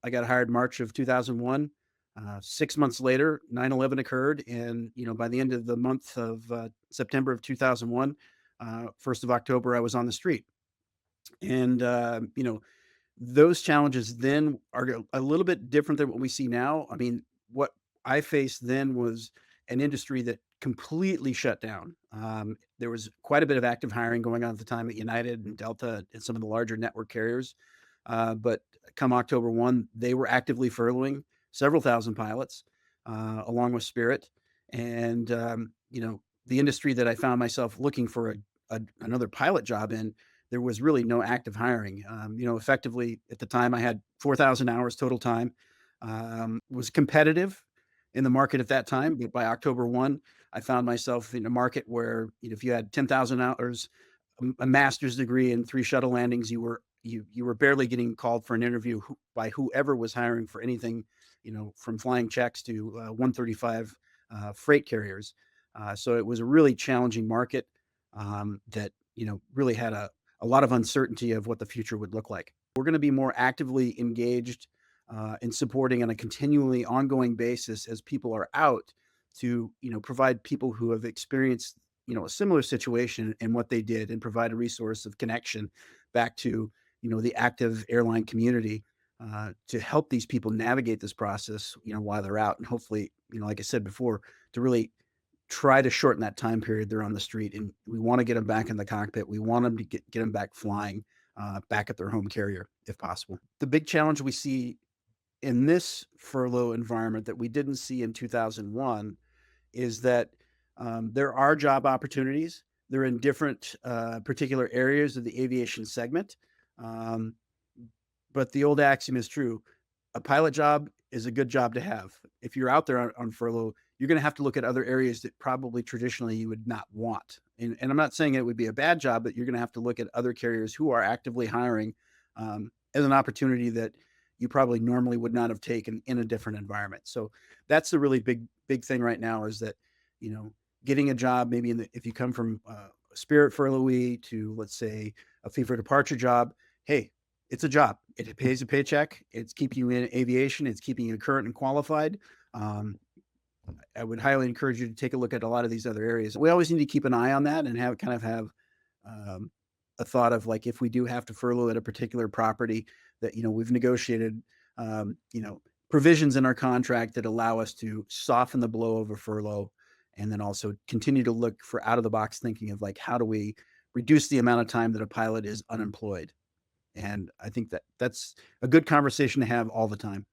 I got hired March of 2001. 6 months later, 9/11 occurred, and by the end of the month of September of 2001, 1st of October, I was on the street. And those challenges then are a little bit different than what we see now. I mean, what I faced then was an industry that completely shut down. There was quite a bit of active hiring going on at the time at United and Delta and some of the larger network carriers. But come October 1, they were actively furloughing several thousand pilots, along with Spirit. And, the industry that I found myself looking for another pilot job in, there was really no active hiring. Effectively at the time I had 4,000 hours total time, was competitive in the market at that time. But by October 1, I found myself in a market where, if you had 10,000 hours, a master's degree and 3 shuttle landings, you were barely getting called for an interview by whoever was hiring for anything, from flying checks to 135 freight carriers. So it was a really challenging market, that really had a lot of uncertainty of what the future would look like. We're going to be more actively engaged in supporting on a continually ongoing basis as people are out to provide people who have experienced a similar situation and what they did, and provide a resource of connection back to the active airline community, to help these people navigate this process while they're out, and hopefully, like I said before, to really try to shorten that time period they're on the street. And we want to get them back in the cockpit. We want them to get them back flying, back at their home carrier if possible. The big challenge we see in this furlough environment that we didn't see in 2001 is that, there are job opportunities. They're in different particular areas of the aviation segment. Um, but the old axiom is true. A pilot job is a good job to have. If you're out there on furlough, you're going to have to look at other areas that probably traditionally you would not want. And I'm not saying it would be a bad job, but you're going to have to look at other carriers who are actively hiring, as an opportunity that you probably normally would not have taken in a different environment. So that's the really big thing right now, is that, you know, getting a job, maybe if you come from a Spirit furloughee to, let's say, a fee for departure job, hey, it's a job. It pays a paycheck. It's keeping you in aviation. It's keeping you current and qualified. Um, I would highly encourage you to take a look at a lot of these other areas. We always need to keep an eye on that and have um, a thought of, like, if we do have to furlough at a particular property, that we've negotiated provisions in our contract that allow us to soften the blow of a furlough, and then also continue to look for out of the box thinking of, like, how do we reduce the amount of time that a pilot is unemployed. And I think that that's a good conversation to have all the time.